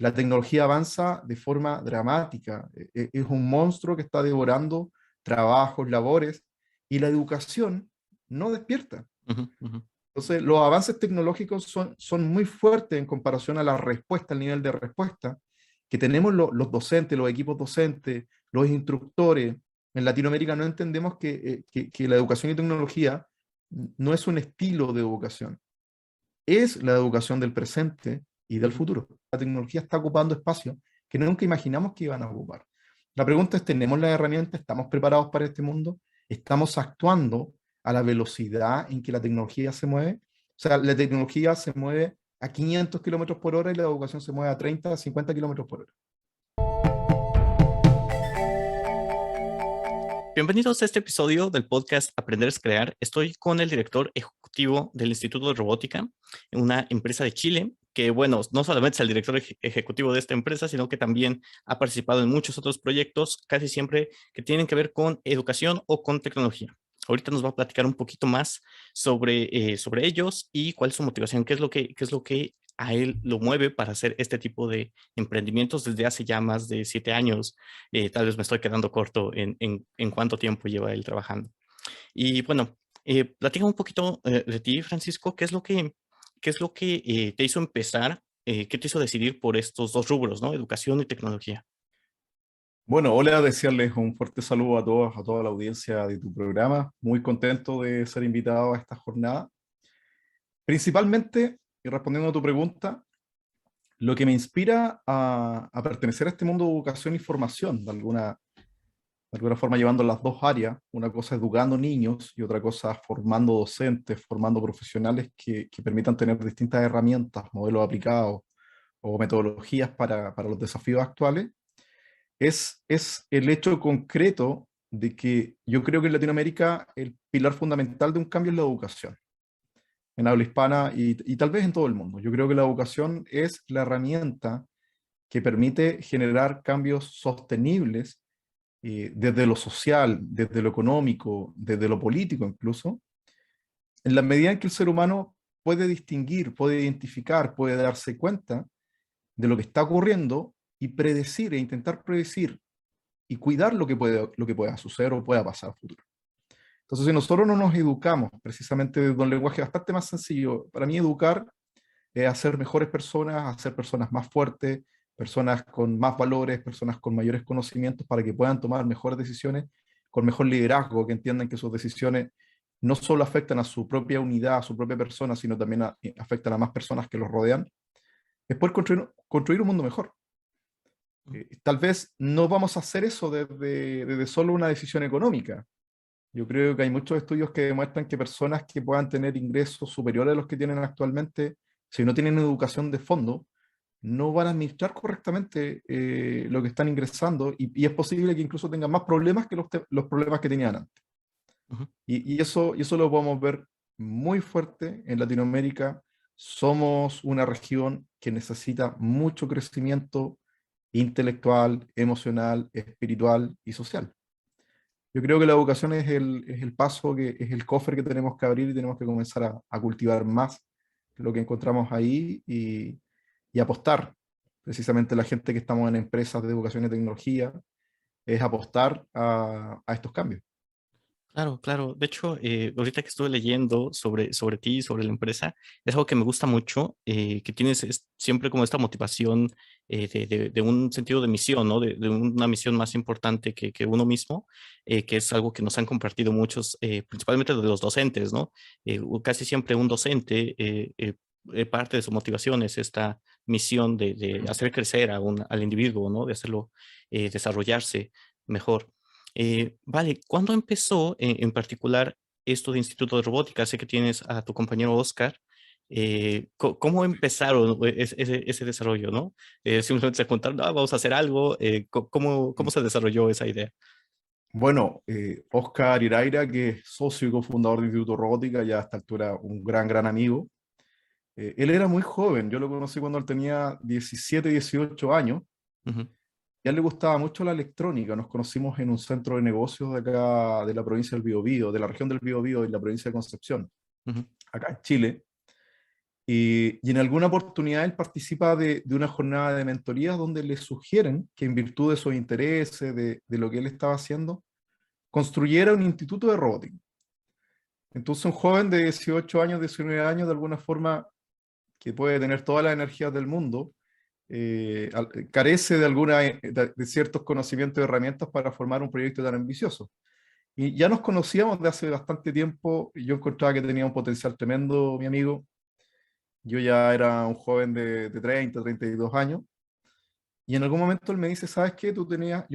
La tecnología avanza de forma dramática, es un monstruo que está devorando trabajos, labores, y la educación no despierta. Ujú, ujú. Entonces, los avances tecnológicos son muy fuertes en comparación a la respuesta, al nivel de respuesta que tenemos los docentes, los equipos docentes, los instructores. En Latinoamérica no entendemos que la educación y tecnología no es un estilo de educación, es la educación del presente y del Ujú. futuro. La tecnología está ocupando espacios que nunca imaginamos que iban a ocupar. La pregunta es, ¿tenemos las herramientas? ¿Estamos preparados para este mundo? ¿Estamos actuando a la velocidad en que la tecnología se mueve? O sea, la tecnología se mueve a 500 kilómetros por hora y la educación se mueve a 30, a 50 kilómetros por hora. Bienvenidos a este episodio del podcast Aprender es Crear. Estoy con el director ejecutivo del Instituto de Robótica, una empresa de Chile, que bueno, no solamente es el director ejecutivo de esta empresa, sino que también ha participado en muchos otros proyectos, casi siempre que tienen que ver con educación o con tecnología. Ahorita nos va a platicar un poquito más sobre ellos y cuál es su motivación, qué es lo que a él lo mueve para hacer este tipo de emprendimientos desde hace ya más de 7 años. Tal vez me estoy quedando corto en cuánto tiempo lleva él trabajando. Y bueno, platica un poquito de ti, Francisco. ¿Qué es lo que te hizo empezar? ¿Qué te hizo decidir por estos dos rubros, ¿no? Educación y tecnología. Bueno, hola, desearles un fuerte saludo a todos, a toda la audiencia de tu programa. Muy contento de ser invitado a esta jornada. Principalmente, y respondiendo a tu pregunta, lo que me inspira a pertenecer a este mundo de educación y formación, de alguna forma llevando las dos áreas, una cosa educando niños y otra cosa formando docentes, formando profesionales que permitan tener distintas herramientas, modelos aplicados o metodologías para los desafíos actuales, es el hecho concreto de que yo creo que en Latinoamérica el pilar fundamental de un cambio es la educación, en habla hispana y tal vez en todo el mundo. Yo creo que la educación es la herramienta que permite generar cambios sostenibles desde lo social, desde lo económico, desde lo político incluso, en la medida en que el ser humano puede distinguir, puede identificar, puede darse cuenta de lo que está ocurriendo y predecir e intentar predecir y cuidar lo que pueda suceder o pueda pasar a futuro. Entonces, si nosotros no nos educamos precisamente desde un lenguaje bastante más sencillo, para mí educar es hacer mejores personas, hacer personas más fuertes, personas con más valores, personas con mayores conocimientos para que puedan tomar mejores decisiones, con mejor liderazgo, que entiendan que sus decisiones no solo afectan a su propia unidad, a su propia persona, sino también afectan a más personas que los rodean, es poder construir un mundo mejor. Tal vez no vamos a hacer eso desde solo una decisión económica. Yo creo que hay muchos estudios que demuestran que personas que puedan tener ingresos superiores a los que tienen actualmente, si no tienen educación de fondo, no van a administrar correctamente lo que están ingresando y es posible que incluso tengan más problemas que los problemas que tenían antes. Ujú. Y eso lo podemos ver muy fuerte en Latinoamérica. Somos una región que necesita mucho crecimiento intelectual, emocional, espiritual y social. Yo creo que la educación es el paso, es el cofre que tenemos que abrir y tenemos que comenzar a cultivar más lo que encontramos ahí y apostar. Precisamente la gente que estamos en empresas de educación y tecnología es apostar a estos cambios. Claro, claro. De hecho, ahorita que estuve leyendo sobre ti y sobre la empresa, es algo que me gusta mucho, que tienes siempre como esta motivación de un sentido de misión, ¿no? De una misión más importante que uno mismo, que es algo que nos han compartido muchos, principalmente de los docentes, ¿no? Casi siempre un docente, parte de su motivación es esta misión de hacer crecer al individuo, ¿no? De hacerlo desarrollarse mejor. Vale, ¿cuándo empezó en particular esto de Instituto de Robótica? Sé que tienes a tu compañero Oscar. ¿Cómo empezaron ese desarrollo, no? Simplemente se juntaron, "Ah, vamos a hacer algo. ¿Cómo se desarrolló esa idea? Bueno, Oscar Iraira, que es socio y cofundador de Instituto Robótica, ya a esta altura un gran amigo. Él era muy joven, yo lo conocí cuando él tenía 17, 18 años. Ujú, Y a él le gustaba mucho la electrónica. Nos conocimos en un centro de negocios de acá, de la provincia del Biobío, de la región del Biobío y la provincia de Concepción, ujú. acá en Chile. Y en alguna oportunidad él participa de una jornada de mentorías donde le sugieren que en virtud de sus intereses, de lo que él estaba haciendo, construyera un instituto de robótica. Entonces un joven de 18 años, 19 años, de alguna forma, que puede tener todas las energías del mundo, carece de ciertos conocimientos y herramientas para formar un proyecto tan ambicioso. Y ya nos conocíamos de hace bastante tiempo, y yo encontraba que tenía un potencial tremendo, mi amigo. Yo ya era un joven de 30, 32 años, y en algún momento él me dice, ¿sabes qué? Yo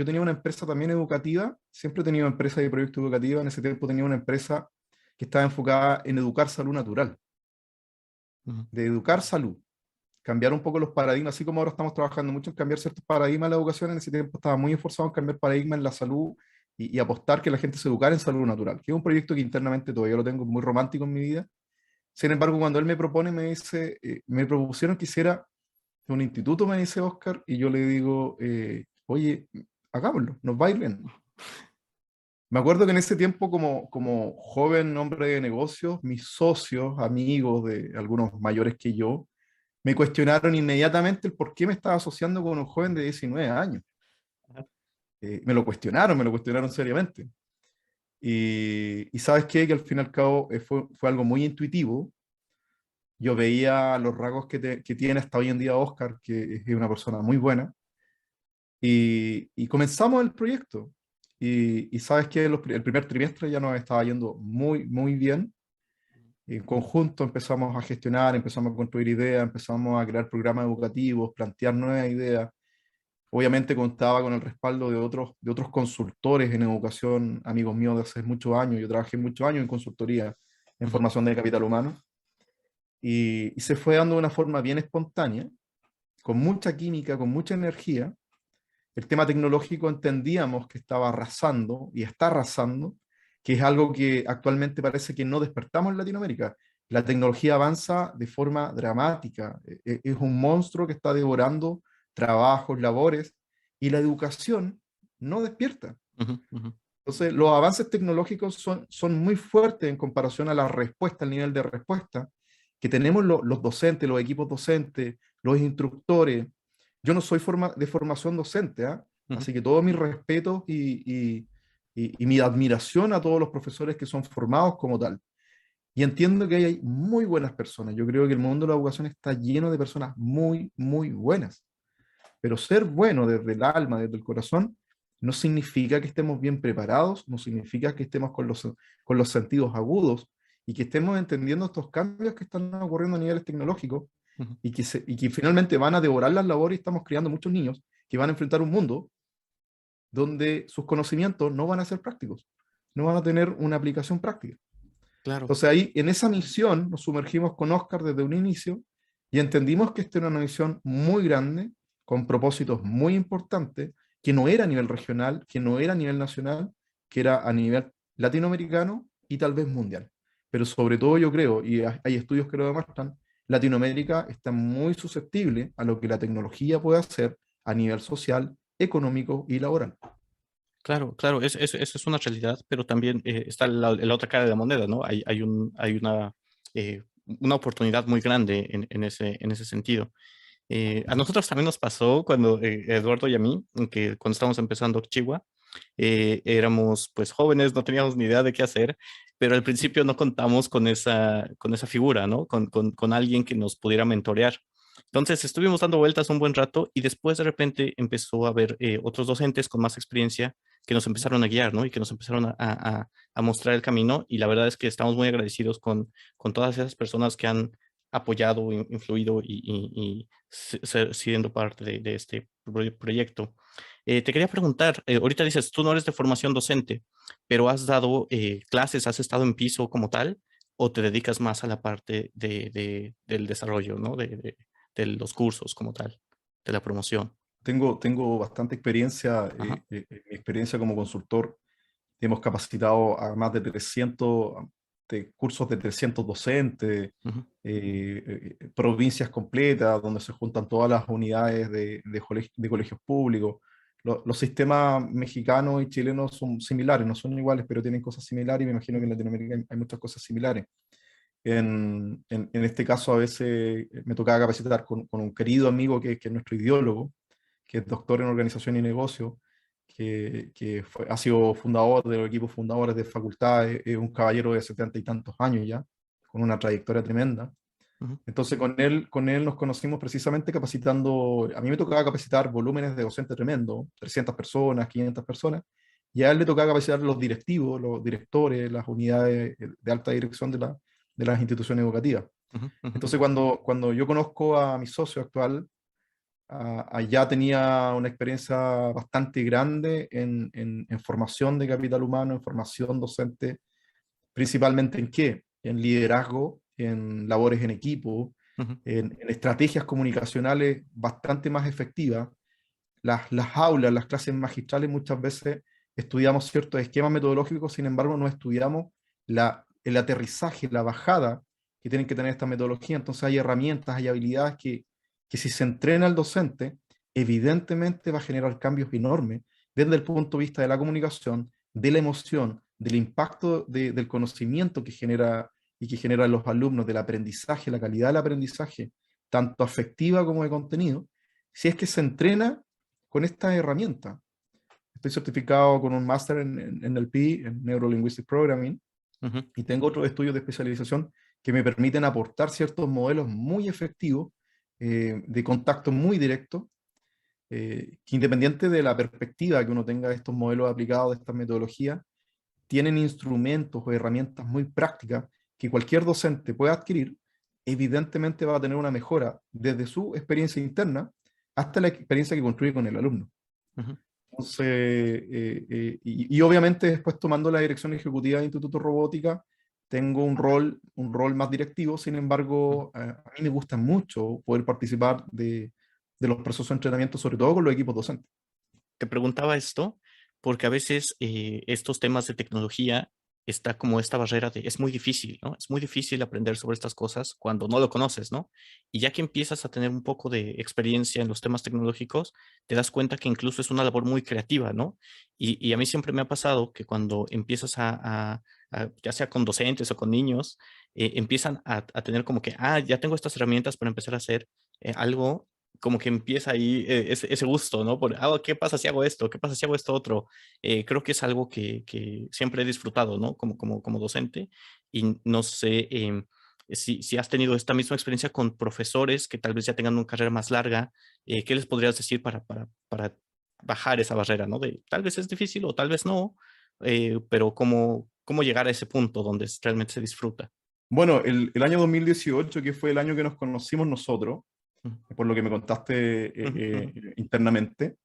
tenía una empresa también educativa, siempre he tenido empresas y proyectos educativos, en ese tiempo tenía una empresa que estaba enfocada en educar salud natural, Ujú. de educar salud, cambiar un poco los paradigmas, así como ahora estamos trabajando mucho en cambiar ciertos paradigmas en la educación, en ese tiempo estaba muy esforzado en cambiar paradigmas en la salud y apostar que la gente se educara en salud natural, que es un proyecto que internamente todavía lo tengo muy romántico en mi vida. Sin embargo, cuando él me propone, me dice, me propusieron que hiciera un instituto, me dice Oscar, y yo le digo, oye, hagámoslo, nos va a ir bien. Me acuerdo que en ese tiempo, como joven hombre de negocios, mis socios, amigos de algunos mayores que yo, me cuestionaron inmediatamente el por qué me estaba asociando con un joven de 19 años. Ajá. Me lo cuestionaron seriamente. Y sabes qué, que al fin y al cabo fue algo muy intuitivo. Yo veía los rasgos que tiene hasta hoy en día Oscar, que es una persona muy buena, y comenzamos el proyecto. Y sabes que el primer trimestre ya nos estaba yendo muy, muy bien. En conjunto empezamos a gestionar, empezamos a construir ideas, empezamos a crear programas educativos, plantear nuevas ideas. Obviamente contaba con el respaldo de otros consultores en educación, amigos míos de hace muchos años. Yo trabajé muchos años en consultoría, en Ujú. formación de capital humano, y se fue dando de una forma bien espontánea, con mucha química, con mucha energía. El tema tecnológico entendíamos que estaba arrasando y está arrasando, que es algo que actualmente parece que no despertamos en Latinoamérica. La tecnología avanza de forma dramática, es un monstruo que está devorando trabajos, labores, y la educación no despierta. Ujú. Ujú. Entonces, los avances tecnológicos son muy fuertes en comparación a la respuesta, al nivel de respuesta que tenemos los docentes, los equipos docentes, los instructores. Yo no soy de formación docente, ¿ah? Ujú. Así que todo mi respeto y mi admiración a todos los profesores que son formados como tal. Y entiendo que hay muy buenas personas. Yo creo que el mundo de la educación está lleno de personas muy, muy buenas. Pero ser bueno desde el alma, desde el corazón, no significa que estemos bien preparados, no significa que estemos con los sentidos agudos y que estemos entendiendo estos cambios que están ocurriendo a niveles tecnológicos Ujú. y que finalmente van a devorar las labores y estamos creando muchos niños que van a enfrentar un mundo donde sus conocimientos no van a ser prácticos, no van a tener una aplicación práctica. Claro. Entonces ahí, en esa misión, nos sumergimos con Oscar desde un inicio y entendimos que esta era una misión muy grande, con propósitos muy importantes, que no era a nivel regional, que no era a nivel nacional, que era a nivel latinoamericano y tal vez mundial. Pero sobre todo yo creo, y hay estudios que lo demuestran, Latinoamérica está muy susceptible a lo que la tecnología puede hacer a nivel social, económico y laboral. Claro, claro, eso es una realidad, pero también está la otra cara de la moneda, ¿no? Hay una oportunidad muy grande en ese sentido. A nosotros también nos pasó cuando Eduardo y a mí, que cuando estábamos empezando Chihuahua, éramos pues jóvenes, no teníamos ni idea de qué hacer, pero al principio no contamos con esa figura, ¿no? Con alguien que nos pudiera mentorear. Entonces estuvimos dando vueltas un buen rato y después de repente empezó a haber otros docentes con más experiencia que nos empezaron a guiar, ¿no? Y que nos empezaron a mostrar el camino y la verdad es que estamos muy agradecidos con todas esas personas que han apoyado, influido siendo parte de este proyecto. Te quería preguntar, ahorita dices, tú no eres de formación docente, pero has dado clases, has estado en piso como tal, o te dedicas más a la parte del desarrollo, ¿no? De los cursos como tal, de la promoción. Tengo bastante experiencia, Ajá. mi experiencia como consultor. Hemos capacitado a más de 300 cursos de 300 docentes, Ujú. provincias completas donde se juntan todas las unidades de colegios públicos. Los sistemas mexicanos y chilenos son similares, no son iguales, pero tienen cosas similares y me imagino que en Latinoamérica hay muchas cosas similares. En este caso, a veces me tocaba capacitar con un querido amigo que es nuestro ideólogo, que es doctor en organización y negocio, ha sido fundador de los equipos fundadores de facultades, es un caballero de 70 y tantos años ya, con una trayectoria tremenda. Ujú, Entonces con él nos conocimos precisamente capacitando, a mí me tocaba capacitar volúmenes de docentes tremendos, 300 personas, 500 personas, y a él le tocaba capacitar los directivos, los directores, las unidades de alta dirección de las instituciones educativas. ujú, ujú, Entonces cuando yo conozco a mi socio actual, allá tenía una experiencia bastante grande en formación de capital humano, en formación docente, principalmente en qué, en liderazgo, en labores en equipo, ujú, en estrategias comunicacionales bastante más efectivas. Las aulas, las clases magistrales muchas veces estudiamos ciertos esquemas metodológicos, sin embargo no estudiamos el aterrizaje, la bajada que tienen que tener esta metodología. Entonces hay herramientas, hay habilidades que si se entrena al docente, evidentemente va a generar cambios enormes desde el punto de vista de la comunicación, de la emoción, del impacto del conocimiento que genera y que generan los alumnos, del aprendizaje, la calidad del aprendizaje, tanto afectiva como de contenido, si es que se entrena con esta herramienta. Estoy certificado con un máster en NLP, en Neuro Linguistic Programming, ujú. y tengo otros estudios de especialización que me permiten aportar ciertos modelos muy efectivos, de contacto muy directo, que independiente de la perspectiva que uno tenga de estos modelos aplicados, de estas metodologías, tienen instrumentos o herramientas muy prácticas que cualquier docente pueda adquirir, evidentemente va a tener una mejora desde su experiencia interna hasta la experiencia que construye con el alumno. Ujú. Entonces, y obviamente después tomando la dirección ejecutiva de Instituto Robótica, tengo un rol más directivo. Sin Ujú. embargo, a mí me gusta mucho poder participar de los procesos de entrenamiento, sobre todo con los equipos docentes. Te preguntaba esto porque a veces estos temas de tecnología está como esta barrera de es muy difícil, ¿no? Es muy difícil aprender sobre estas cosas cuando no lo conoces, ¿no? Y ya que empiezas a tener un poco de experiencia en los temas tecnológicos, te das cuenta que incluso es una labor muy creativa, ¿no? Y a mí siempre me ha pasado que cuando empiezas ya sea con docentes o con niños, empiezan a tener como que, ya tengo estas herramientas para empezar a hacer algo como que empieza ahí ese gusto, ¿no? ¿Qué pasa si hago esto? ¿Qué pasa si hago esto otro? Creo que es algo que siempre he disfrutado, ¿no? Como docente. Y no sé si has tenido esta misma experiencia con profesores que tal vez ya tengan una carrera más larga. ¿Qué les podrías decir para bajar esa barrera, ¿no? De tal vez es difícil o tal vez no, pero cómo llegar a ese punto donde realmente se disfruta. Bueno, el año 2018, que fue el año que nos conocimos nosotros, Ujú, por lo que me contaste ujú, ujú, internamente,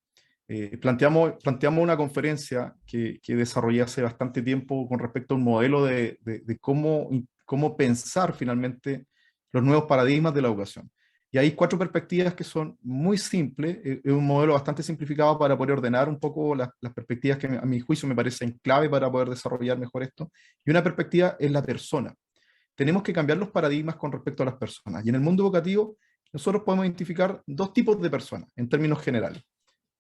planteamos una conferencia que desarrollé hace bastante tiempo con respecto a un modelo de cómo pensar finalmente los nuevos paradigmas de la educación. Y hay 4 perspectivas que son muy simples, es un modelo bastante simplificado para poder ordenar un poco las perspectivas que a mi juicio me parecen clave para poder desarrollar mejor esto. Y una perspectiva es la persona. Tenemos que cambiar los paradigmas con respecto a las personas. Y en el mundo educativo, nosotros podemos identificar 2 tipos de personas en términos generales: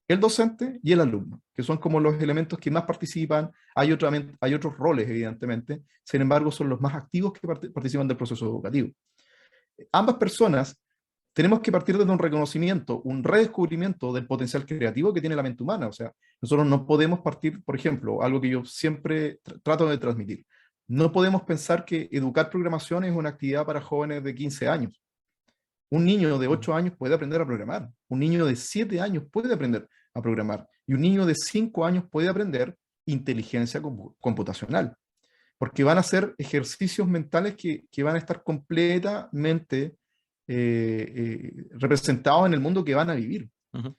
el docente y el alumno, que son como los elementos que más participan. Hay otros roles, evidentemente, sin embargo, son los más activos que participan del proceso educativo. Ambas personas tenemos que partir desde un reconocimiento, un redescubrimiento del potencial creativo que tiene la mente humana. O sea, nosotros no podemos partir, por ejemplo, algo que yo siempre trato de transmitir, no podemos pensar que educar programación es una actividad para jóvenes de 15 años. Un niño de ujú, 8 años puede aprender a programar, un niño de 7 años puede aprender a programar, y un niño de 5 años puede aprender inteligencia computacional, porque van a ser ejercicios mentales que van a estar completamente representados en el mundo que van a vivir. ujú,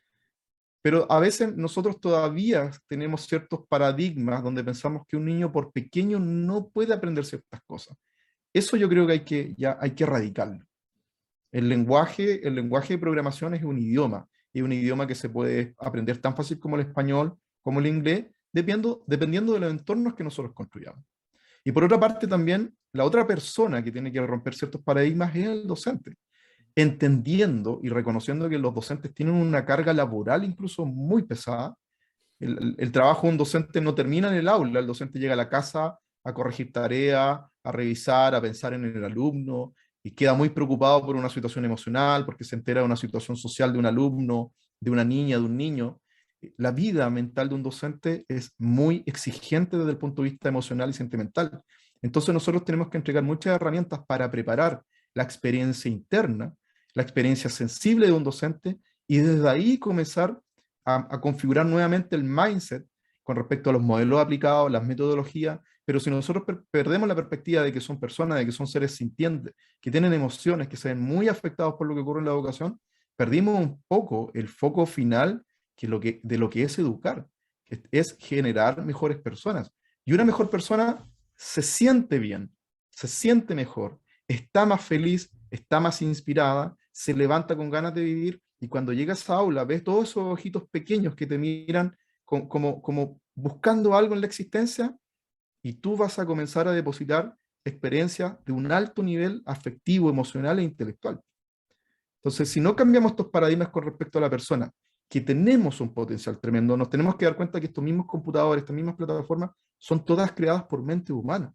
Pero a veces nosotros todavía tenemos ciertos paradigmas donde pensamos que un niño por pequeño no puede aprender ciertas cosas. Eso yo creo que ya hay que erradicarlo. El lenguaje de programación es un idioma que se puede aprender tan fácil como el español, como el inglés, dependiendo de los entornos que nosotros construyamos. Y por otra parte también, la otra persona que tiene que romper ciertos paradigmas es el docente, entendiendo y reconociendo que los docentes tienen una carga laboral incluso muy pesada. El trabajo de un docente no termina en el aula, el docente llega a la casa a corregir tareas, a revisar, a pensar en el alumno, y queda muy preocupado por una situación emocional, porque se entera de una situación social de un alumno, de una niña, de un niño. La vida mental de un docente es muy exigente desde el punto de vista emocional y sentimental. Entonces nosotros tenemos que entregar muchas herramientas para preparar la experiencia interna, la experiencia sensible de un docente, y desde ahí comenzar a configurar nuevamente el mindset con respecto a los modelos aplicados, las metodologías. Pero si nosotros perdemos la perspectiva de que son personas, de que son seres sintientes, que tienen emociones, que se ven muy afectados por lo que ocurre en la educación, perdimos un poco el foco final de lo que es educar, que es generar mejores personas. Y una mejor persona se siente bien, se siente mejor, está más feliz, está más inspirada, se levanta con ganas de vivir, y cuando llegas a aula ves todos esos ojitos pequeños que te miran como buscando algo en la existencia, y tú vas a comenzar a depositar experiencias de un alto nivel afectivo, emocional e intelectual. Entonces, si no cambiamos estos paradigmas con respecto a la persona, que tenemos un potencial tremendo, nos tenemos que dar cuenta que estos mismos computadores, estas mismas plataformas, son todas creadas por mente humana.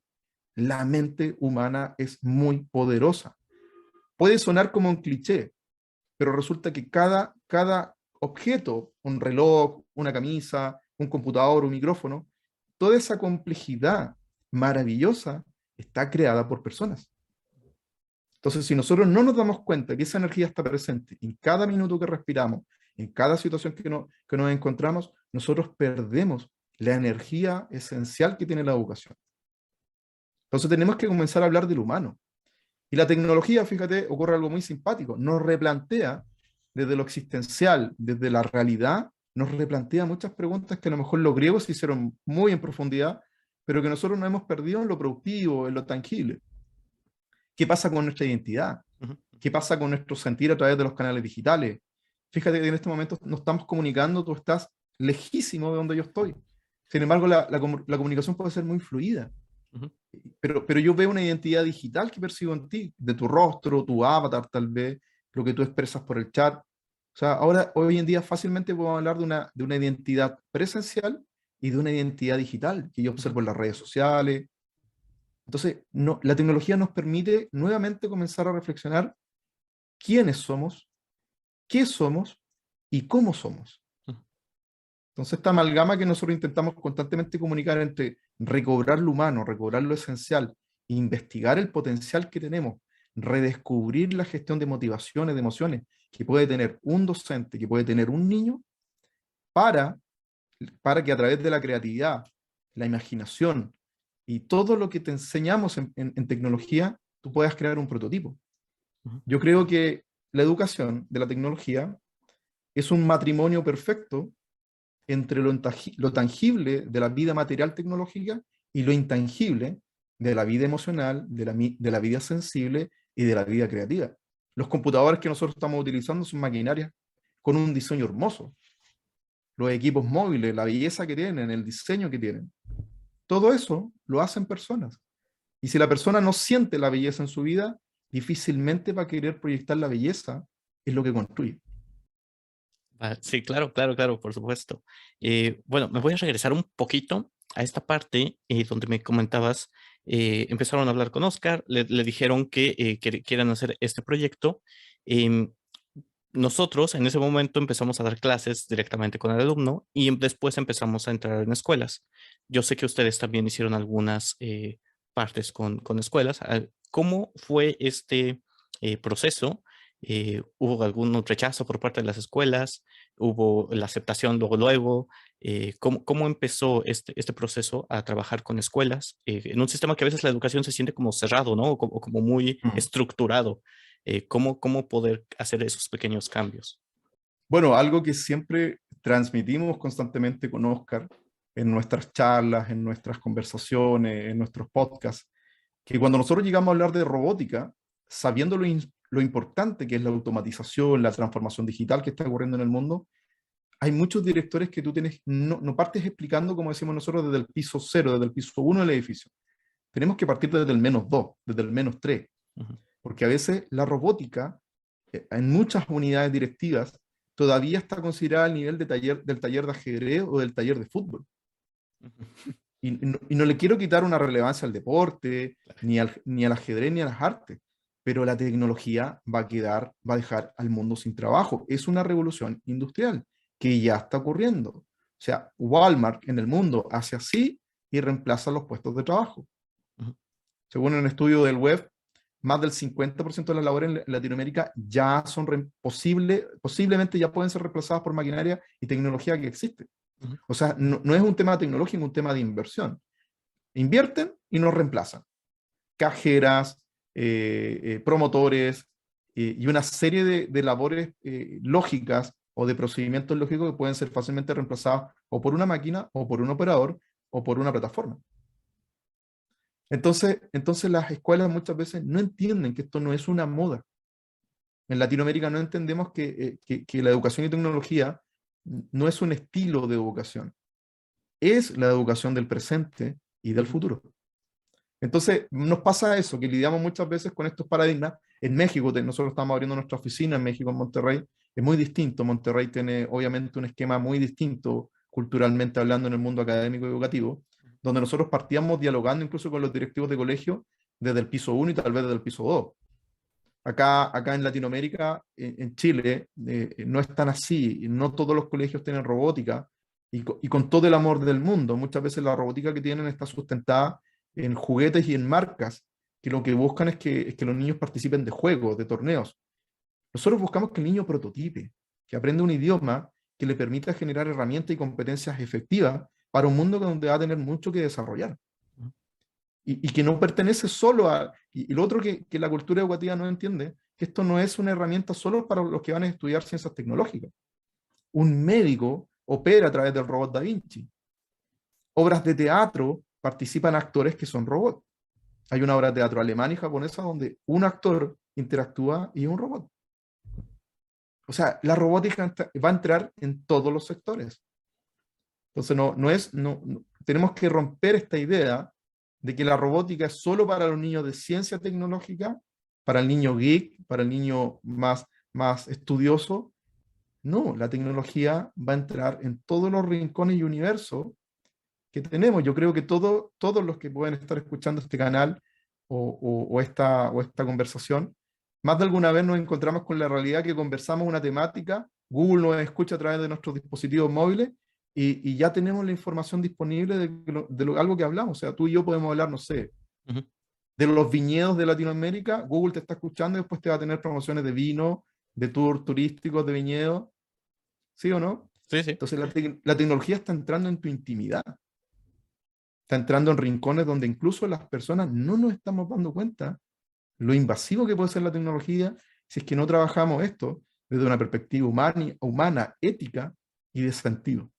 La mente humana es muy poderosa. Puede sonar como un cliché, pero resulta que cada objeto, un reloj, una camisa, un computador, un micrófono, toda esa complejidad maravillosa está creada por personas. Entonces, si nosotros no nos damos cuenta que esa energía está presente en cada minuto que respiramos, en cada situación que nos encontramos, nosotros perdemos la energía esencial que tiene la educación. Entonces tenemos que comenzar a hablar del humano. Y la tecnología, fíjate, ocurre algo muy simpático. Nos replantea desde lo existencial, desde la realidad, nos replantea muchas preguntas que a lo mejor los griegos se hicieron muy en profundidad, pero que nosotros nos hemos perdido en lo productivo, en lo tangible. ¿Qué pasa con nuestra identidad? ¿Qué pasa con nuestro sentir a través de los canales digitales? Fíjate que en este momento nos estamos comunicando, tú estás lejísimo de donde yo estoy. Sin embargo, la comunicación puede ser muy fluida. Pero yo veo una identidad digital que percibo en ti, de tu rostro, tu avatar tal vez, lo que tú expresas por el chat. O sea, ahora, hoy en día fácilmente podemos hablar de una identidad presencial y de una identidad digital que yo observo en las redes sociales. Entonces, no, la tecnología nos permite nuevamente comenzar a reflexionar quiénes somos, qué somos y cómo somos. Entonces, esta amalgama que nosotros intentamos constantemente comunicar entre recobrar lo humano, recobrar lo esencial, investigar el potencial que tenemos, redescubrir la gestión de motivaciones, de emociones que puede tener un docente, que puede tener un niño, para, para que a través de la creatividad, la imaginación y todo lo que te enseñamos en tecnología, tú puedas crear un prototipo. Yo creo que la educación de la tecnología es un matrimonio perfecto entre lo tangible de la vida material tecnológica y lo intangible de la vida emocional, de la vida sensible y de la vida creativa. Los computadores que nosotros estamos utilizando son maquinarias con un diseño hermoso. Los equipos móviles, la belleza que tienen, el diseño que tienen. Todo eso lo hacen personas. Y si la persona no siente la belleza en su vida, difícilmente va a querer proyectar la belleza en lo que construye. Sí, claro, claro, claro, por supuesto. Bueno, me voy a regresar un poquito a esta parte donde me comentabas, empezaron a hablar con Oscar, le dijeron que quieren hacer este proyecto. em, Nosotros en ese momento empezamos a dar clases directamente con el alumno y después empezamos a entrar en escuelas. Yo sé que ustedes también hicieron algunas partes con escuelas. ¿Cómo fue este proceso? ¿Hubo algún rechazo por parte de las escuelas? ¿Hubo la aceptación luego, luego? ¿Cómo empezó este proceso a trabajar con escuelas en un sistema que a veces la educación se siente como cerrado, ¿no? O como muy estructurado. ¿Cómo poder hacer esos pequeños cambios? Bueno, algo que siempre transmitimos constantemente con Oscar en nuestras charlas, en nuestras conversaciones, en nuestros podcasts, que cuando nosotros llegamos a hablar de robótica, sabiendo lo importante que es la automatización, la transformación digital que está ocurriendo en el mundo, hay muchos directores que tú tienes, no partes explicando, como decimos nosotros, desde el piso cero, desde el piso uno del edificio. Tenemos que partir desde el -2, desde el -3, Ujú. porque a veces la robótica, en muchas unidades directivas, todavía está considerada al nivel del taller de ajedrez o del taller de fútbol. y no le quiero quitar una relevancia al deporte, ni al ajedrez, ni a las artes, pero la tecnología va a dejar al mundo sin trabajo. Es una revolución industrial que ya está ocurriendo. O sea, Walmart en el mundo hace así y reemplaza los puestos de trabajo. Ujú. Según un estudio del web, más del 50% de las labores en Latinoamérica ya son posiblemente ya pueden ser reemplazadas por maquinaria y tecnología que existe. Ujú. O sea, no es un tema tecnológico, es un tema de inversión. Invierten y nos reemplazan. Cajeras, promotores y una serie de labores lógicas o de procedimientos lógicos que pueden ser fácilmente reemplazados o por una máquina o por un operador o por una plataforma. Entonces las escuelas muchas veces no entienden que esto no es una moda. En Latinoamérica no entendemos que la educación y tecnología no es un estilo de educación, es la educación del presente y del Ujú. futuro. Entonces nos pasa eso, que lidiamos muchas veces con estos paradigmas. En México, nosotros estamos abriendo nuestra oficina en México, en Monterrey, es muy distinto. Monterrey tiene obviamente un esquema muy distinto culturalmente hablando en el mundo académico y educativo, donde nosotros partíamos dialogando incluso con los directivos de colegio desde el piso 1 y tal vez desde el piso 2. Acá en Latinoamérica, en Chile, no es tan así. No todos los colegios tienen robótica y con todo el amor del mundo. Muchas veces la robótica que tienen está sustentada en juguetes y en marcas que lo que buscan es que los niños participen de juegos, de torneos. Nosotros buscamos que el niño prototipe, que aprenda un idioma que le permita generar herramientas y competencias efectivas para un mundo donde va a tener mucho que desarrollar y que no pertenece solo a... Y lo otro que la cultura educativa no entiende, que esto no es una herramienta solo para los que van a estudiar ciencias tecnológicas. Un médico opera a través del robot Da Vinci. Obras de teatro participan actores que son robots. Hay una obra de teatro alemana y japonesa donde un actor interactúa y es un robot. O sea, la robótica va a entrar en todos los sectores. Entonces, tenemos que romper esta idea de que la robótica es solo para los niños de ciencia tecnológica, para el niño geek, para el niño más estudioso. No, la tecnología va a entrar en todos los rincones y universos que tenemos. Yo creo que todos los que pueden estar escuchando este canal o esta conversación, más de alguna vez nos encontramos con la realidad que conversamos una temática, Google nos escucha a través de nuestros dispositivos móviles y ya tenemos la información disponible algo que hablamos. O sea, tú y yo podemos hablar, no sé, Ujú. de los viñedos de Latinoamérica, Google te está escuchando y después te va a tener promociones de vino, de tours turísticos, de viñedos, ¿sí o no? Sí, sí. Entonces la tecnología está entrando en tu intimidad, está entrando en rincones donde incluso las personas no nos estamos dando cuenta lo invasivo que puede ser la tecnología si es que no trabajamos esto desde una perspectiva humana, ética y de sentido.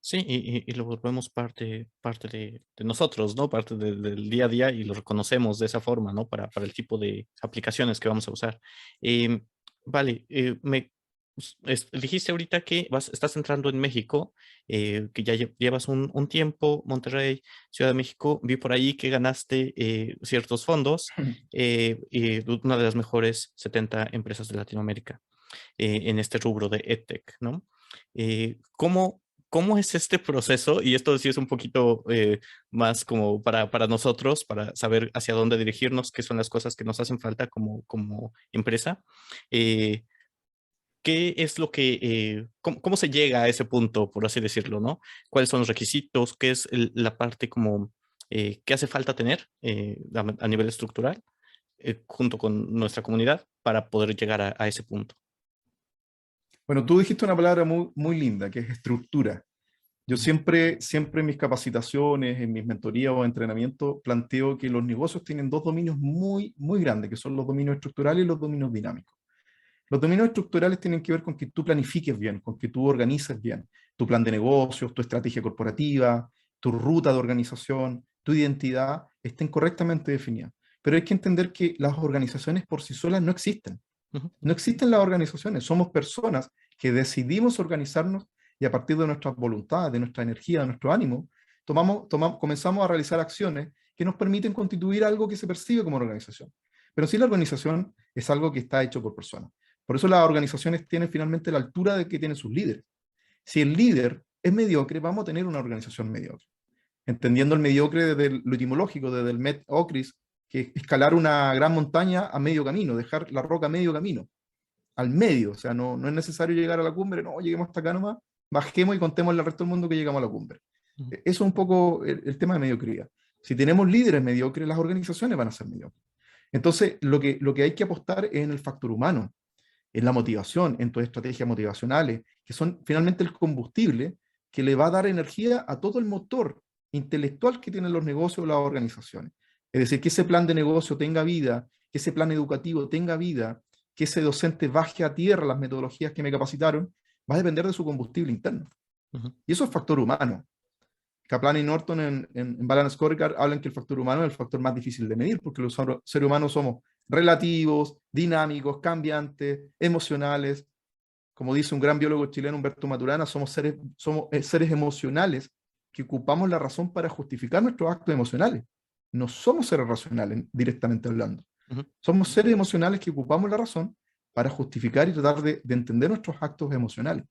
Sí, y lo volvemos parte de nosotros, ¿no? Parte del día a día y lo reconocemos de esa forma, ¿no? Para el tipo de aplicaciones que vamos a usar. Em, vale, dijiste ahorita que estás entrando en México, que ya llevas un tiempo, Monterrey, Ciudad de México. Vi por ahí que ganaste ciertos fondos, y una de las mejores 70 empresas de Latinoamérica en este rubro de EdTech, ¿no? ¿Cómo, cómo es este proceso? Y esto sí es un poquito más como para nosotros, para saber hacia dónde dirigirnos, qué son las cosas que nos hacen falta como empresa. Eh, ¿Qué es lo que, cómo se llega a ese punto, por así decirlo, ¿no? ¿Cuáles son los requisitos? ¿Qué es la parte como que hace falta tener a nivel estructural junto con nuestra comunidad para poder llegar a ese punto? Bueno, tú dijiste una palabra muy linda, que es estructura. Yo siempre en mis capacitaciones, en mis mentorías o entrenamientos, planteo que los negocios tienen dos dominios muy grandes, que son los dominios estructurales y los dominios dinámicos. Los dominios estructurales tienen que ver con que tú planifiques bien, con que tú organices bien tu plan de negocios, tu estrategia corporativa, tu ruta de organización, tu identidad, estén correctamente definidas. Pero hay que entender que las organizaciones por sí solas no existen. Ujú. No existen las organizaciones, somos personas que decidimos organizarnos y a partir de nuestras voluntades, de nuestra energía, de nuestro ánimo, comenzamos a realizar acciones que nos permiten constituir algo que se percibe como una organización. Pero sí, la organización es algo que está hecho por personas. Por eso las organizaciones tienen finalmente la altura de que tienen sus líderes. Si el líder es mediocre, vamos a tener una organización mediocre. entendiendo el mediocre desde lo etimológico, desde el met-ocris, que es escalar una gran montaña a medio camino, dejar la roca a medio camino, al medio, o sea, no es necesario llegar a la cumbre, no, lleguemos hasta acá nomás, bajemos y contemos al resto del mundo que llegamos a la cumbre. Eso es un poco el tema de mediocridad. Si tenemos líderes mediocres, las organizaciones van a ser mediocres. Entonces, lo que hay que apostar es en el factor humano, en la motivación, en tus estrategias motivacionales, que son finalmente el combustible que le va a dar energía a todo el motor intelectual que tienen los negocios o las organizaciones. Es decir, que ese plan de negocio tenga vida, que ese plan educativo tenga vida, que ese docente baje a tierra las metodologías que me capacitaron, va a depender de su combustible interno. Y eso es factor humano. Kaplan y Norton en Balance Scorecard hablan que el factor humano es el factor más difícil de medir, porque los seres humanos somos relativos, dinámicos, cambiantes, emocionales. Como dice un gran biólogo chileno, Humberto Maturana, somos seres emocionales que ocupamos la razón para justificar nuestros actos emocionales. No somos seres racionales, directamente hablando. Somos seres emocionales que ocupamos la razón para justificar y tratar de entender nuestros actos emocionales.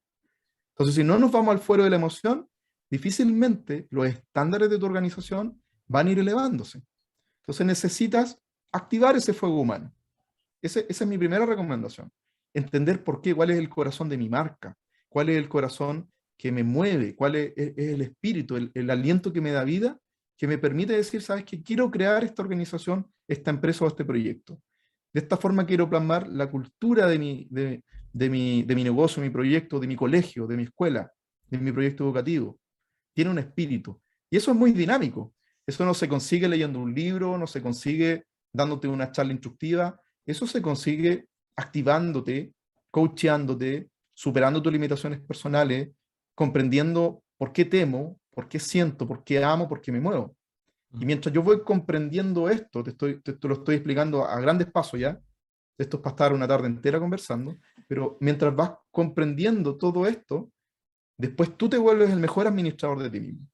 Entonces, si no nos vamos al fuero de la emoción, difícilmente los estándares de tu organización van a ir elevándose. Entonces necesitas activar ese fuego humano. Esa es mi primera recomendación. Entender por qué, cuál es el corazón de mi marca, cuál es el corazón que me mueve, cuál es el espíritu, el aliento que me da vida, que me permite decir, sabes que quiero crear esta organización, esta empresa o este proyecto. De esta forma quiero plasmar la cultura de mi negocio, mi proyecto, de mi colegio, de mi escuela, de mi proyecto educativo. Tiene un espíritu. Y eso es muy dinámico. Eso no se consigue leyendo un libro, no se consigue dándote una charla instructiva. Eso se consigue activándote, coacheándote, superando tus limitaciones personales, comprendiendo por qué temo, por qué siento, por qué amo, por qué me muevo. Y mientras yo voy comprendiendo esto, te lo estoy explicando a grandes pasos ya, esto es para estar una tarde entera conversando, pero mientras vas comprendiendo todo esto, después tú te vuelves el mejor administrador de ti mismo,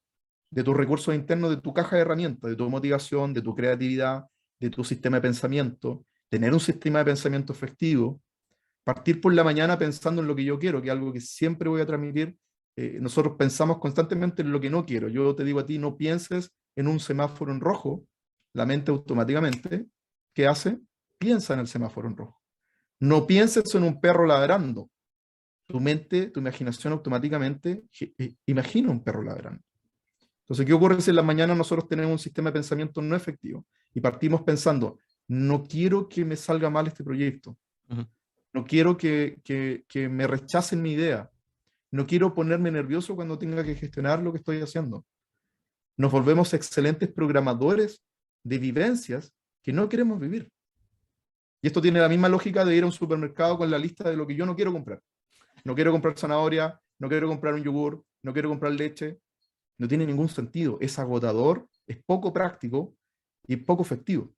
de tus recursos internos, de tu caja de herramientas, de tu motivación, de tu creatividad, de tu sistema de pensamiento, tener un sistema de pensamiento efectivo, partir por la mañana pensando en lo que yo quiero, que es algo que siempre voy a transmitir. Nosotros pensamos constantemente en lo que no quiero. Yo te digo a ti, no pienses en un semáforo en rojo, la mente automáticamente, ¿qué hace? Piensa en el semáforo en rojo. No pienses en un perro ladrando. Tu mente, tu imaginación automáticamente imagina un perro ladrando. Entonces, ¿qué ocurre si en la mañana nosotros tenemos un sistema de pensamiento no efectivo y partimos pensando, no quiero que me salga mal este proyecto, no quiero que me rechacen mi idea, no quiero ponerme nervioso cuando tenga que gestionar lo que estoy haciendo? Nos volvemos excelentes programadores de vivencias que no queremos vivir. Y esto tiene la misma lógica de ir a un supermercado con la lista de lo que yo no quiero comprar. No quiero comprar zanahoria, no quiero comprar un yogur, no quiero comprar leche. No tiene ningún sentido. Es agotador, es poco práctico y poco efectivo.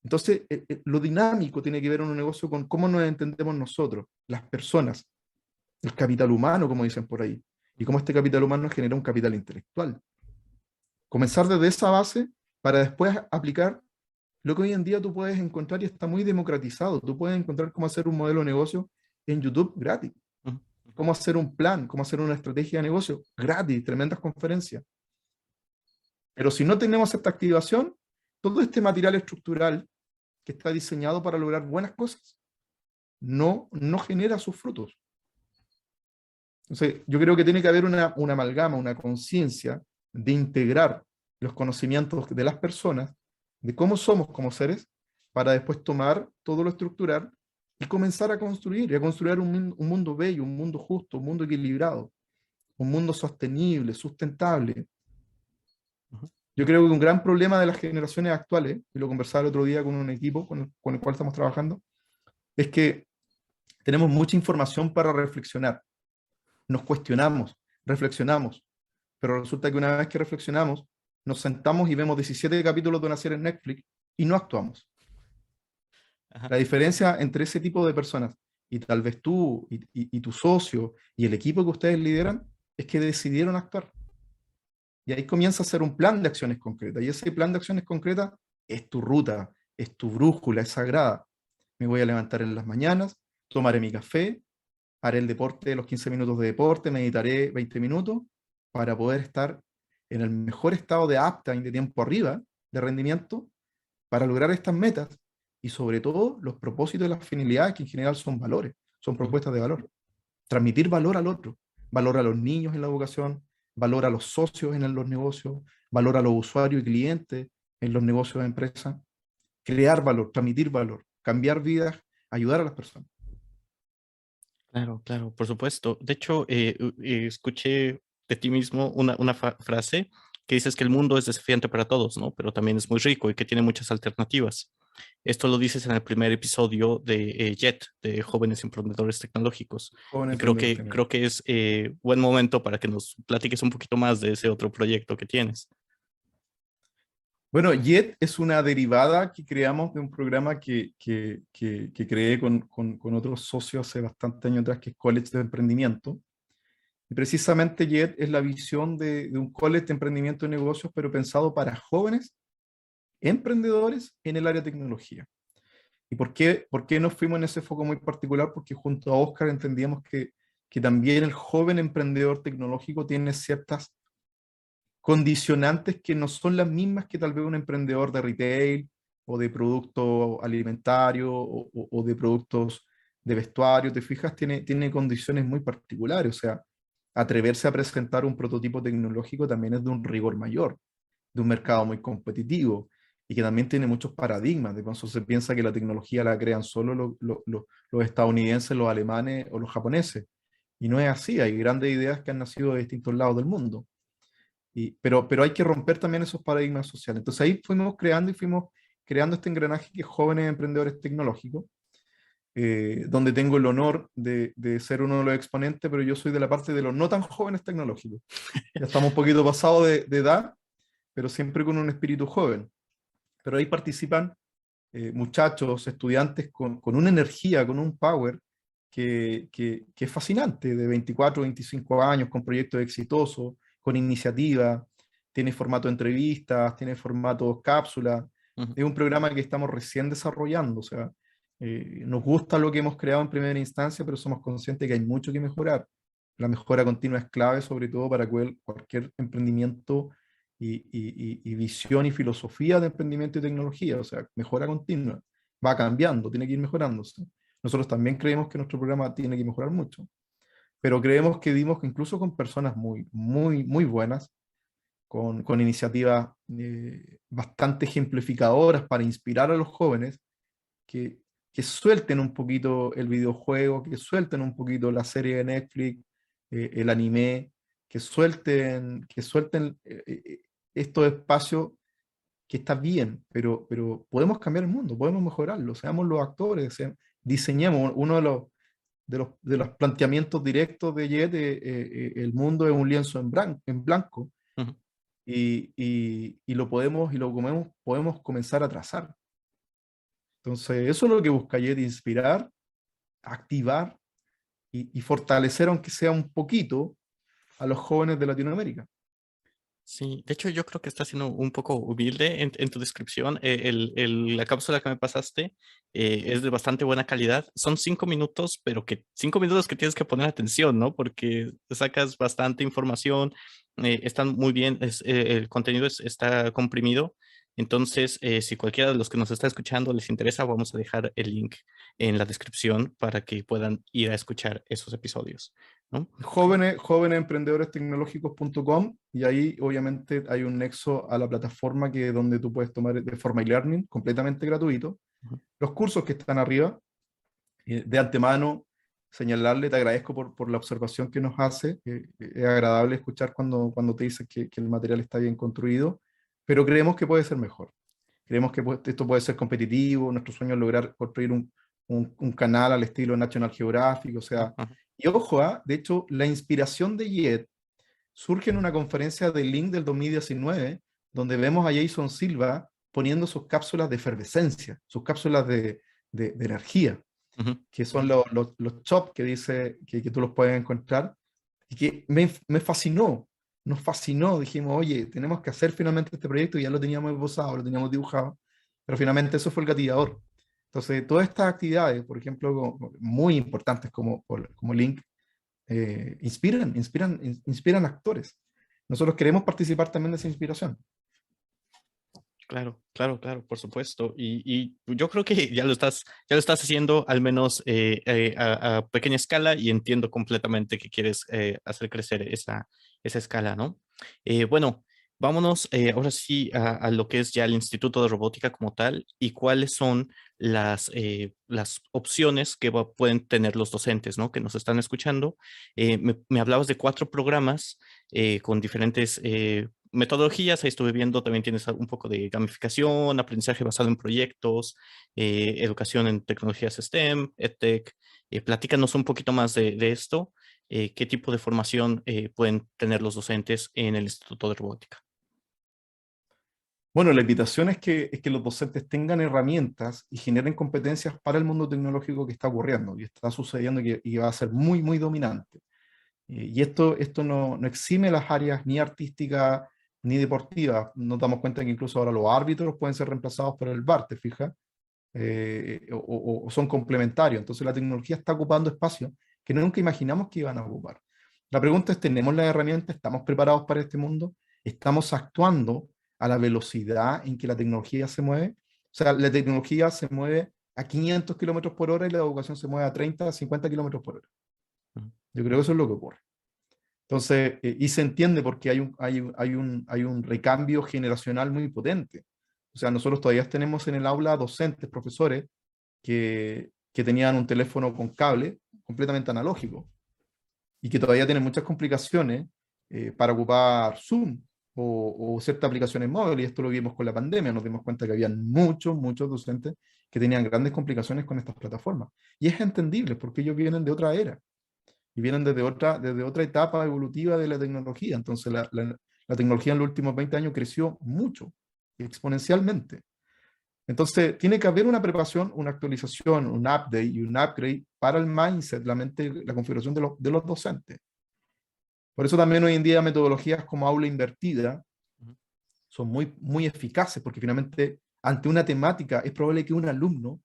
Entonces, lo dinámico tiene que ver en un negocio con cómo nos entendemos nosotros, las personas, el capital humano, como dicen por ahí, y cómo este capital humano genera un capital intelectual. Comenzar desde esa base para después aplicar lo que hoy en día tú puedes encontrar y está muy democratizado. Tú puedes encontrar cómo hacer un modelo de negocio en YouTube gratis. Cómo hacer un plan, cómo hacer una estrategia de negocio gratis, tremendas conferencias. Pero si no tenemos esta activación, todo este material estructural que está diseñado para lograr buenas cosas, no genera sus frutos. Entonces, yo creo que tiene que haber una amalgama, una conciencia de integrar los conocimientos de las personas, de cómo somos como seres, para después tomar todo lo estructural y comenzar a construir un mundo bello, un mundo justo, un mundo equilibrado, un mundo sostenible, sustentable. Yo creo que un gran problema de las generaciones actuales, y lo conversaba el otro día con un equipo con el cual estamos trabajando, es que tenemos mucha información para reflexionar. Nos cuestionamos, reflexionamos, pero resulta que una vez que reflexionamos, nos sentamos y vemos 17 capítulos de una serie en Netflix y no actuamos. Ajá. La diferencia entre ese tipo de personas y tal vez tú y tu socio y el equipo que ustedes lideran es que decidieron actuar. Y ahí comienza a ser un plan de acciones concretas. Y ese plan de acciones concretas es tu ruta, es tu brújula, es sagrada. Me voy a levantar en las mañanas, tomaré mi café, haré el deporte, los 15 minutos de deporte, meditaré 20 minutos para poder estar en el mejor estado de uptime de tiempo arriba, de rendimiento, para lograr estas metas y sobre todo los propósitos y las finalidades que en general son valores, son propuestas de valor. Transmitir valor al otro, valor a los niños en la educación, valor a los socios en los negocios, valor a los usuarios y clientes en los negocios de empresas, crear valor, transmitir valor, cambiar vidas, ayudar a las personas. Claro, claro, por supuesto. De hecho, escuché de ti mismo una frase que dices que el mundo es desafiante para todos, ¿no? Pero también es muy rico y que tiene muchas alternativas. Esto lo dices en el primer episodio de JET, de Jóvenes Emprendedores Tecnológicos. Joven Y creo emprendedor que, creo tecnológico. que es buen momento para que nos platiques un poquito más de ese otro proyecto que tienes. Bueno, JET es una derivada que creamos de un programa que creé con otros socios hace bastante años atrás, que es College de Emprendimiento. Y precisamente JET es la visión de un college de emprendimiento de negocios, pero pensado para jóvenes emprendedores en el área de tecnología. ¿Y por qué nos fuimos en ese foco muy particular? Porque junto a Oscar entendíamos que también el joven emprendedor tecnológico tiene ciertas condicionantes que no son las mismas que tal vez un emprendedor de retail o de producto alimentario o de productos de vestuario, te fijas, tiene condiciones muy particulares. O sea, atreverse a presentar un prototipo tecnológico también es de un rigor mayor, de un mercado muy competitivo y que también tiene muchos paradigmas. De pronto se piensa que la tecnología la crean solo los estadounidenses, los alemanes o los japoneses. Y no es así, hay grandes ideas que han nacido de distintos lados del mundo. Pero hay que romper también esos paradigmas sociales. Entonces ahí fuimos creando y fuimos creando este engranaje que es Jóvenes Emprendedores Tecnológicos, donde tengo el honor de ser uno de los exponentes, pero yo soy de la parte de los no tan jóvenes tecnológicos. Ya estamos un poquito pasados de edad, pero siempre con un espíritu joven. Pero ahí participan muchachos, estudiantes con una energía, con un power que es fascinante, de 24, 25 años, con proyectos exitosos, con iniciativa, tiene formato entrevistas, tiene formato cápsula. Ujú. Es un programa que estamos recién desarrollando, o sea, nos gusta lo que hemos creado en primera instancia, pero somos conscientes que hay mucho que mejorar. La mejora continua es clave, sobre todo para cualquier emprendimiento y visión y filosofía de emprendimiento y tecnología, o sea, mejora continua, va cambiando, tiene que ir mejorándose. Nosotros también creemos que nuestro programa tiene que mejorar mucho, pero creemos que dimos que incluso con personas muy, muy, muy buenas, con iniciativas bastante ejemplificadoras para inspirar a los jóvenes que, que suelten un poquito el videojuego, que suelten un poquito la serie de Netflix, el anime, que suelten estos espacios que está bien, pero podemos cambiar el mundo, podemos mejorarlo, seamos los actores, diseñemos uno de los planteamientos directos de Jet, el mundo es un lienzo en blanco Ujú. y podemos comenzar a trazar. Entonces, eso es lo que busca Jet, inspirar, activar y fortalecer, aunque sea un poquito, a los jóvenes de Latinoamérica. Sí, de hecho yo creo que estás siendo un poco humilde en tu descripción. La cápsula que me pasaste es de bastante buena calidad. Son 5 minutos, pero que 5 minutos que tienes que poner atención, ¿no? Porque sacas bastante información, están muy bien, el contenido está comprimido. Entonces, si cualquiera de los que nos está escuchando les interesa, vamos a dejar el link en la descripción para que puedan ir a escuchar esos episodios, ¿no? Jóvenes emprendedorestecnológicos.com y ahí obviamente hay un nexo a la plataforma donde tú puedes tomar de forma e-learning completamente gratuito Ujú. los cursos que están arriba. De antemano señalarle, te agradezco por la observación que nos hace, es agradable escuchar cuando te dices que el material está bien construido, pero creemos que puede ser mejor. Creemos que esto puede ser competitivo, nuestro sueño es lograr construir un canal al estilo National Geographic, o sea, Ujú. y ojo, de hecho, la inspiración de JET surge en una conferencia de Link del 2019, donde vemos a Jason Silva poniendo sus cápsulas de efervescencia, sus cápsulas de energía, Ujú. que son los chops que dice que tú los puedes encontrar, y que me fascinó, nos fascinó, dijimos, oye, tenemos que hacer finalmente este proyecto, y ya lo teníamos esbozado, lo teníamos dibujado, pero finalmente eso fue el gatillador. Entonces, todas estas actividades, por ejemplo, muy importantes como Link, inspiran actores. nosotros queremos participar también de esa inspiración. Claro, claro, claro, por supuesto. Y yo creo que ya lo estás haciendo al menos a pequeña escala y entiendo completamente que quieres hacer crecer esa escala, ¿no? Bueno, vámonos ahora sí a lo que es ya el Instituto de Robótica como tal y cuáles son las opciones que pueden tener los docentes, ¿no? Que nos están escuchando. Me hablabas de 4 programas con diferentes metodologías. Ahí estuve viendo, también tienes un poco de gamificación, aprendizaje basado en proyectos, educación en tecnologías STEM, EdTech. Platícanos un poquito más de esto. ¿Qué tipo de formación pueden tener los docentes en el Instituto de Robótica? Bueno, la invitación es que los docentes tengan herramientas y generen competencias para el mundo tecnológico que está ocurriendo y está sucediendo y va a ser muy, muy dominante. Y esto no exime las áreas ni artísticas ni deportivas. Nos damos cuenta que incluso ahora los árbitros pueden ser reemplazados por el VAR, ¿te fijas? O son complementarios. Entonces la tecnología está ocupando espacios que nunca imaginamos que iban a ocupar. La pregunta es, ¿tenemos las herramientas? ¿Estamos preparados para este mundo? ¿Estamos actuando a la velocidad en que la tecnología se mueve? O sea, la tecnología se mueve a 500 kilómetros por hora y la educación se mueve a 30, 50 kilómetros por hora. Ujú. Yo creo que eso es lo que ocurre. Entonces, y se entiende porque hay un recambio generacional muy potente. O sea, nosotros todavía tenemos en el aula docentes, profesores, que tenían un teléfono con cable completamente analógico y que todavía tienen muchas complicaciones para ocupar Zoom o ciertas aplicaciones móviles. Y esto lo vimos con la pandemia. Nos dimos cuenta que había muchos docentes que tenían grandes complicaciones con estas plataformas. Y es entendible porque ellos vienen de otra era y vienen desde otra etapa evolutiva de la tecnología. Entonces, la tecnología en los últimos 20 años creció mucho, exponencialmente. Entonces, tiene que haber una preparación, una actualización, un update y un upgrade para el mindset, la mente, la configuración de los docentes. Por eso también hoy en día metodologías como aula invertida Ujú. son muy, muy eficaces, porque finalmente ante una temática es probable que un alumno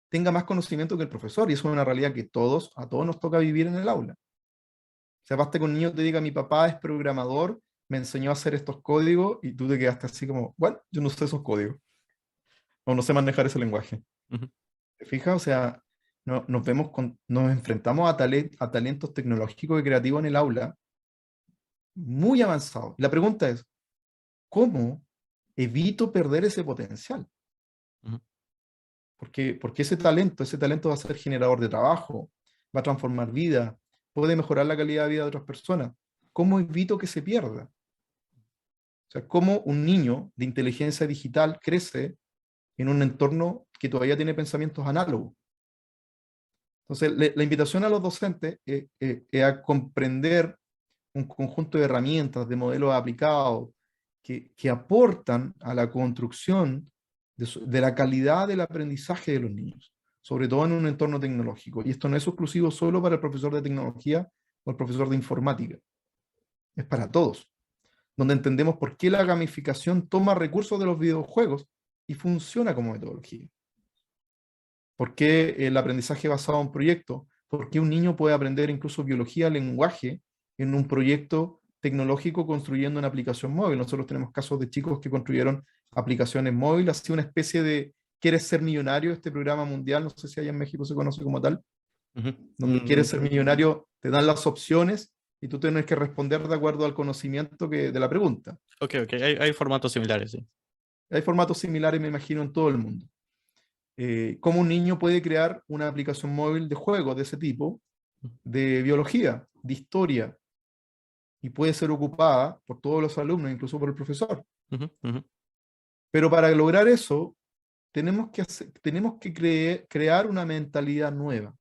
tenga más conocimiento que el profesor, y eso es una realidad que a todos nos toca vivir en el aula. O sea, basta que un niño te diga, mi papá es programador, me enseñó a hacer estos códigos, y tú te quedaste así como, bueno, yo no sé esos códigos, o no sé manejar ese lenguaje. Ujú. ¿Te fijas? O sea, nos enfrentamos a talentos tecnológicos y creativos en el aula muy avanzados. La pregunta es, ¿cómo evito perder ese potencial? Ujú. Porque ese talento va a ser generador de trabajo, va a transformar vida, puede mejorar la calidad de vida de otras personas. ¿Cómo evito que se pierda? O sea, cómo un niño de inteligencia digital crece en un entorno que todavía tiene pensamientos análogos. Entonces, la invitación a los docentes es a comprender un conjunto de herramientas, de modelos aplicados, que aportan a la construcción de la calidad del aprendizaje de los niños, sobre todo en un entorno tecnológico. Y esto no es exclusivo solo para el profesor de tecnología o el profesor de informática, es para todos, donde entendemos por qué la gamificación toma recursos de los videojuegos y funciona como metodología. ¿Por qué el aprendizaje basado en proyectos? ¿Por qué un niño puede aprender incluso biología, lenguaje en un proyecto tecnológico construyendo una aplicación móvil? Nosotros tenemos casos de chicos que construyeron aplicaciones móviles, así una especie de ¿Quieres ser millonario? Este programa mundial, no sé si allá en México se conoce como tal, Ujú. donde quieres ser millonario, te dan las opciones y tú tienes que responder de acuerdo al conocimiento de la pregunta. Ok, ok, hay formatos similares, sí. Hay formatos similares, me imagino, en todo el mundo. ¿Cómo un niño puede crear una aplicación móvil de juego de ese tipo, de biología, de historia, y puede ser ocupada por todos los alumnos, incluso por el profesor? Ujú, ujú. Pero para lograr eso, tenemos que crear una mentalidad nueva.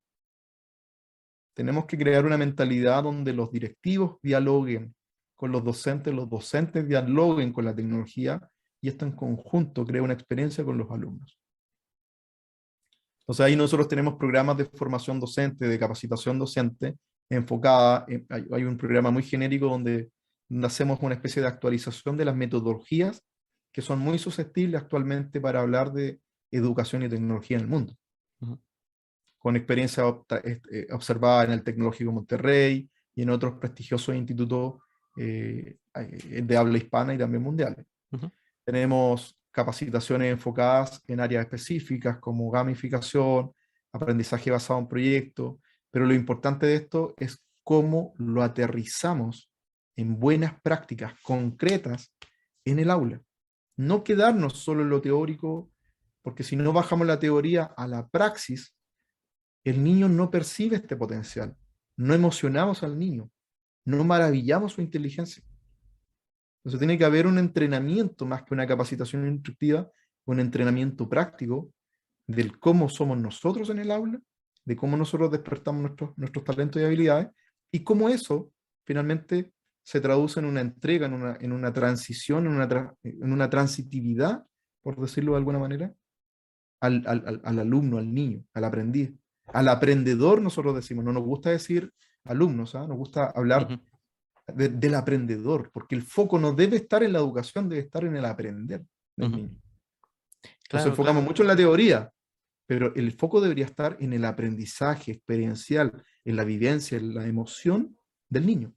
Tenemos que crear una mentalidad donde los directivos dialoguen con los docentes dialoguen con la tecnología, y esto en conjunto crea una experiencia con los alumnos. Entonces ahí nosotros tenemos programas de formación docente, de capacitación docente, enfocada, hay un programa muy genérico donde hacemos una especie de actualización de las metodologías que son muy susceptibles actualmente para hablar de educación y tecnología en el mundo, Ujú. con experiencia observada en el Tecnológico Monterrey y en otros prestigiosos institutos de habla hispana y también mundiales. Ujú, Tenemos capacitaciones enfocadas en áreas específicas como gamificación, aprendizaje basado en proyectos, pero lo importante de esto es cómo lo aterrizamos en buenas prácticas concretas en el aula. No quedarnos solo en lo teórico, porque si no bajamos la teoría a la praxis, el niño no percibe este potencial, no emocionamos al niño, no maravillamos su inteligencia. Entonces tiene que haber un entrenamiento más que una capacitación instructiva, un entrenamiento práctico del cómo somos nosotros en el aula, de cómo nosotros despertamos nuestros talentos y habilidades, y cómo eso finalmente se traduce en una entrega, en una transición, en una transitividad, por decirlo de alguna manera, al alumno, al niño, al aprendiz. Al aprendedor nosotros decimos, no nos gusta decir alumnos, ¿ah? Nos gusta hablar ujú. del aprendedor, porque el foco no debe estar en la educación, debe estar en el aprender del Ujú. niño. Nos Claro, enfocamos claro. mucho en la teoría, pero el foco debería estar en el aprendizaje experiencial, en la vivencia, en la emoción del niño.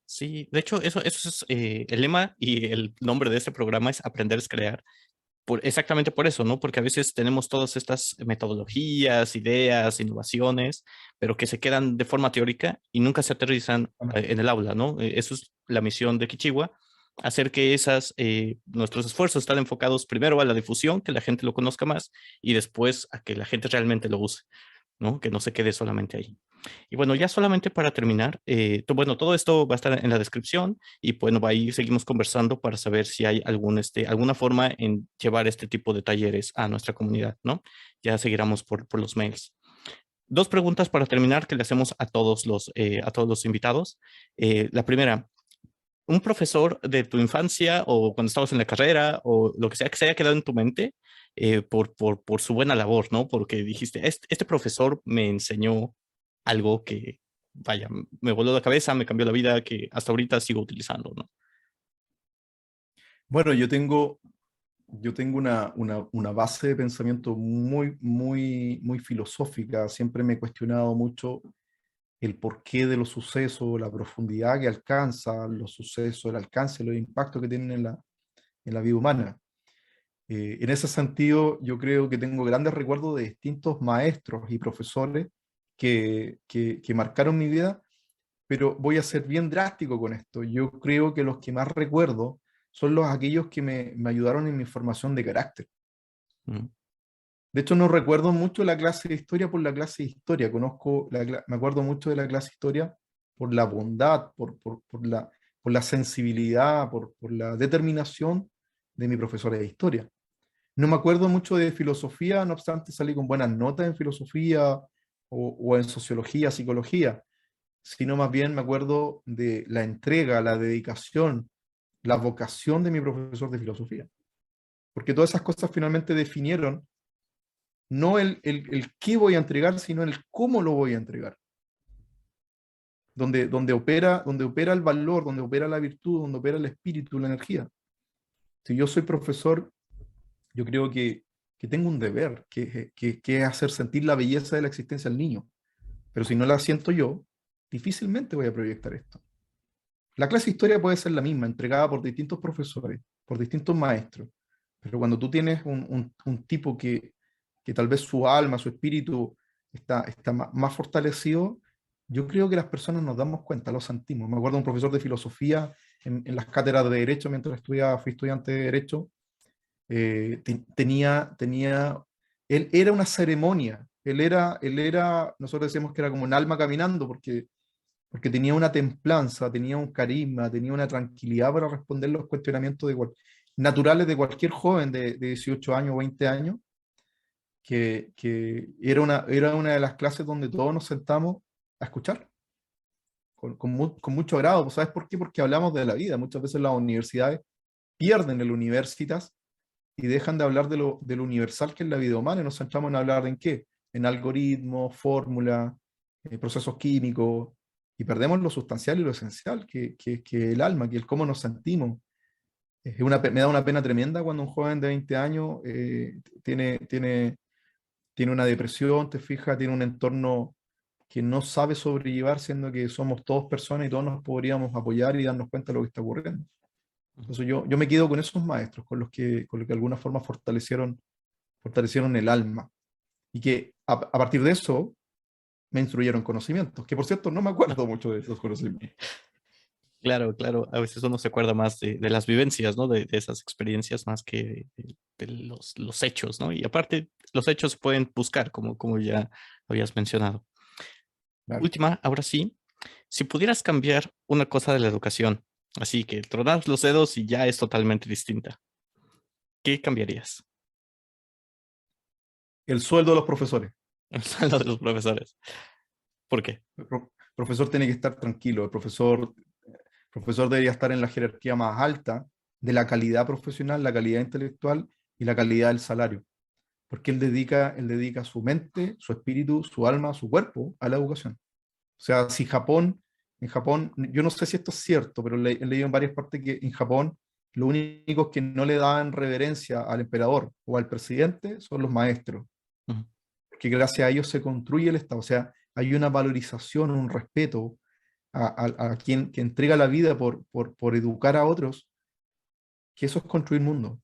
Sí, de hecho, eso es el lema y el nombre de este programa es Aprender es crear. Exactamente por eso, ¿no? Porque a veces tenemos todas estas metodologías, ideas, innovaciones, pero que se quedan de forma teórica y nunca se aterrizan en el aula, ¿no? Eso es la misión de Kichigua, hacer que nuestros esfuerzos estén enfocados primero a la difusión, que la gente lo conozca más, y después a que la gente realmente lo use, ¿no? Que no se quede solamente ahí. Y bueno, ya solamente para terminar, bueno, todo esto va a estar en la descripción y bueno, ahí seguimos conversando para saber si hay alguna forma en llevar este tipo de talleres a nuestra comunidad, ¿no? Ya seguiremos por los mails. Dos preguntas para terminar que le hacemos a todos los invitados. La primera, un profesor de tu infancia o cuando estabas en la carrera o lo que sea que se haya quedado en tu mente por su buena labor, ¿no? Porque dijiste, este profesor me enseñó algo que, vaya, me voló la cabeza, me cambió la vida, que hasta ahorita sigo utilizando, ¿no? Bueno, yo tengo una base de pensamiento muy filosófica. Siempre me he cuestionado mucho el porqué de los sucesos, la profundidad que alcanzan los sucesos, el alcance, los impactos que tienen en la vida humana. En ese sentido, yo creo que tengo grandes recuerdos de distintos maestros y profesores que marcaron mi vida, pero voy a ser bien drástico con esto. Yo creo que los que más recuerdo son aquellos que me ayudaron en mi formación de carácter. Mm, De hecho, no recuerdo mucho la clase de historia por la clase de historia. Me acuerdo mucho de la clase de historia por la bondad, por la sensibilidad, por la determinación de mi profesora de historia. No me acuerdo mucho de filosofía, no obstante salí con buenas notas en filosofía o en sociología, psicología, sino más bien me acuerdo de la entrega, la dedicación, la vocación de mi profesor de filosofía. Porque todas esas cosas finalmente definieron no el qué voy a entregar, sino el cómo lo voy a entregar. Donde opera el valor, donde opera la virtud, donde opera el espíritu, la energía. Si yo soy profesor, yo creo que tengo un deber, que es hacer sentir la belleza de la existencia al niño. Pero si no la siento yo, difícilmente voy a proyectar esto. La clase de historia puede ser la misma, entregada por distintos profesores, por distintos maestros. Pero cuando tú tienes un tipo que tal vez su alma, su espíritu está más fortalecido, yo creo que las personas nos damos cuenta, lo sentimos. Me acuerdo de un profesor de filosofía en las cátedras de Derecho, mientras fui estudiante de Derecho, él era una ceremonia, nosotros decíamos que era como un alma caminando, porque tenía una templanza, tenía un carisma, tenía una tranquilidad para responder los cuestionamientos naturales de cualquier joven de 18 años o 20 años, que era una de las clases donde todos nos sentamos a escuchar, con mucho agrado. ¿Sabes por qué? Porque hablamos de la vida. Muchas veces las universidades pierden el universitas y dejan de hablar de lo universal que es la vida humana y nos centramos en hablar ¿en qué? En algoritmos, fórmulas, procesos químicos, y perdemos lo sustancial y lo esencial, que el alma, que el cómo nos sentimos. Me da una pena tremenda cuando un joven de 20 años tiene una depresión, te fijas, tiene un entorno que no sabe sobrellevar, siendo que somos todos personas y todos nos podríamos apoyar y darnos cuenta de lo que está ocurriendo. Entonces yo me quedo con esos maestros, con los que de alguna forma fortalecieron el alma. Y que a partir de eso me instruyeron conocimientos, que por cierto no me acuerdo mucho de esos conocimientos. Claro, claro. A veces uno se acuerda más de las vivencias, ¿no? De esas experiencias más que de los hechos, ¿no? Y aparte, los hechos se pueden buscar, como ya habías mencionado. Claro. Última, ahora sí. Si pudieras cambiar una cosa de la educación, así que tronar los dedos y ya es totalmente distinta, ¿qué cambiarías? El sueldo de los profesores. El sueldo de los profesores. ¿Por qué? El profesor tiene que estar tranquilo, el profesor debería estar en la jerarquía más alta de la calidad profesional, la calidad intelectual y la calidad del salario, porque él dedica su mente, su espíritu, su alma, su cuerpo a la educación. O sea, si en Japón, yo no sé si esto es cierto, pero he leído en varias partes que en Japón los únicos que no le dan reverencia al emperador o al presidente son los maestros, Ujú, que gracias a ellos se construye el Estado. O sea, hay una valorización, un respeto a quien que entrega la vida por educar a otros, que eso es construir mundo,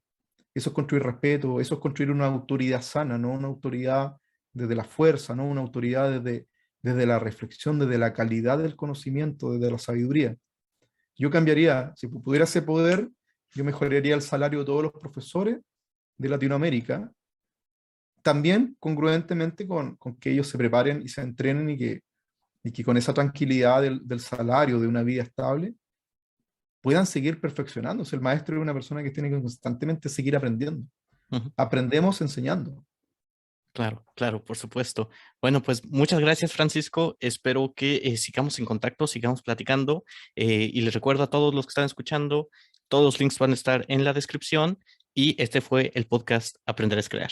eso es construir respeto, eso es construir una autoridad sana, no una autoridad desde la fuerza, no una autoridad desde la reflexión, desde la calidad del conocimiento, desde la sabiduría. Yo cambiaría, si pudiera ese poder, yo mejoraría el salario de todos los profesores de Latinoamérica, también congruentemente con que ellos se preparen y se entrenen y que con esa tranquilidad del salario, de una vida estable, puedan seguir perfeccionándose. El maestro es una persona que tiene que constantemente seguir aprendiendo. ujú. Aprendemos enseñando. Claro, claro, por supuesto. Bueno, pues muchas gracias, Francisco. Espero que sigamos en contacto, sigamos platicando. Y les recuerdo a todos los que están escuchando, todos los links van a estar en la descripción. Y este fue el podcast Aprender a Crear.